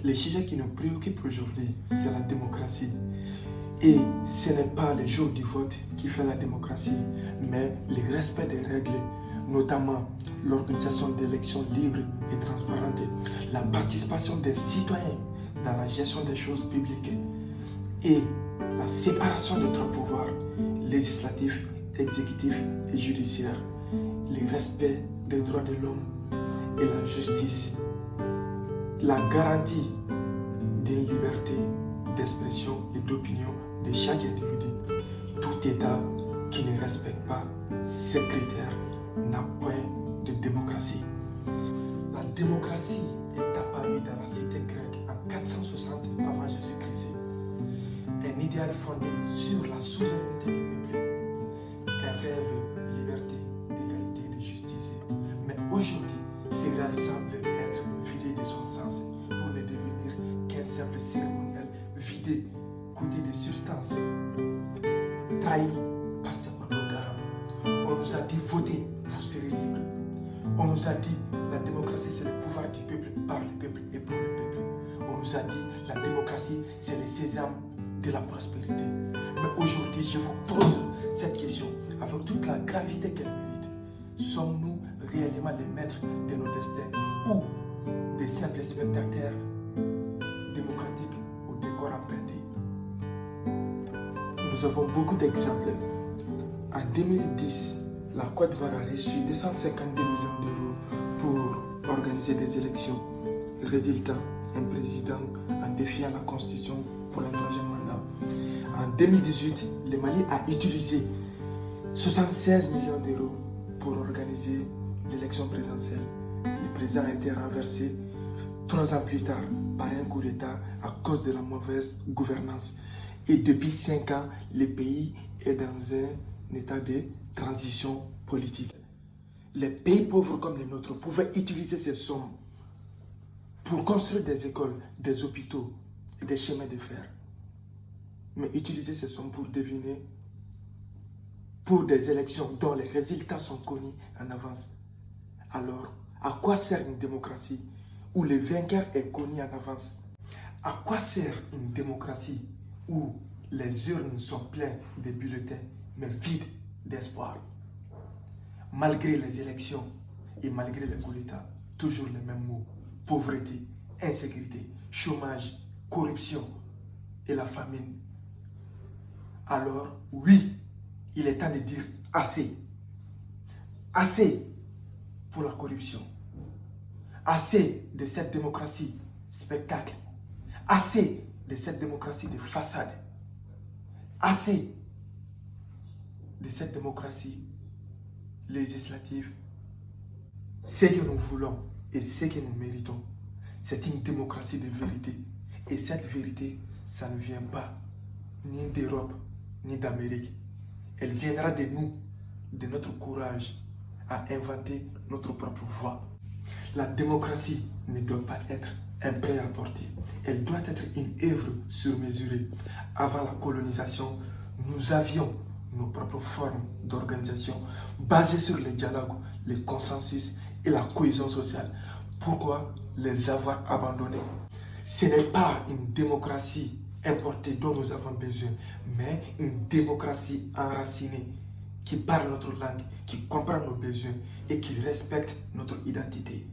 Le sujet qui nous préoccupe aujourd'hui, c'est la démocratie. Et ce n'est pas le jour du vote qui fait la démocratie, mais le respect des règles, notamment l'organisation d'élections libres et transparentes, la participation des citoyens dans la gestion des choses publiques et la séparation des trois pouvoirs, législatif, exécutif et judiciaire, le respect des droits de l'homme et la justice, la garantie d'une liberté d'expression et d'opinion de chaque individu. Tout État qui ne respecte pas ces critères n'a point de démocratie. La démocratie est apparue dans la cité grecque en 460 avant Jésus-Christ. Un idéal fondé sur la souveraineté du peuple, un rêve de liberté, d'égalité et de justice. Mais aujourd'hui, ces rêves semblent être vidés de son sens pour ne devenir qu'un simple cérémonial vidé, côté de substances, trahi par sa propre garant. On nous a dit votez, vous serez libre. On nous a dit la démocratie c'est le pouvoir du peuple, par le peuple et pour le peuple. On nous a dit la démocratie c'est le sésame de la prospérité. Mais aujourd'hui, je vous pose cette question avec toute la gravité qu'elle mérite. Sommes-nous réellement les maîtres de nos destins ou des simples spectateurs démocratiques au décor emprunté? Nous avons beaucoup d'exemples. En 2010, la Côte d'Ivoire a reçu 252 millions d'euros pour organiser des élections. Résultat, un président en défiant la Constitution pour un troisième mandat. En 2018, le Mali a utilisé 76 millions d'euros pour organiser l'élection présidentielle. Le président a été renversé 3 ans plus tard par un coup d'État à cause de la mauvaise gouvernance. Et depuis 5 ans, le pays est dans un état de transition politique. Les pays pauvres comme les nôtres pouvaient utiliser ces sommes pour construire des écoles, des hôpitaux et des chemins de fer. Mais utiliser ces sommes pour deviner pour des élections dont les résultats sont connus en avance. Alors, à quoi sert une démocratie où le vainqueur est connu en avance? À quoi sert une démocratie où les urnes sont pleines de bulletins mais vides d'espoir? Malgré les élections et malgré les coups d'État, toujours les mêmes mots: pauvreté, insécurité, chômage, corruption et la famine. Alors oui, il est temps de dire assez. Assez pour la corruption. Assez de cette démocratie spectacle. Assez de cette démocratie de façade. Assez de cette démocratie législative. Ce que nous voulons et ce que nous méritons, c'est une démocratie de vérité. Et cette vérité, ça ne vient pas ni d'Europe, ni d'Amérique. Elle viendra de nous, de notre courage à inventer notre propre voie. La démocratie ne doit pas être un prêt à porter. Elle doit être une œuvre surmesurée. Avant la colonisation, nous avions nos propres formes d'organisation basées sur le dialogue, le consensus et la cohésion sociale. Pourquoi les avoir abandonnés? Ce n'est pas une démocratie importée dont nous avons besoin, mais une démocratie enracinée qui parle notre langue, qui comprend nos besoins et qui respecte notre identité.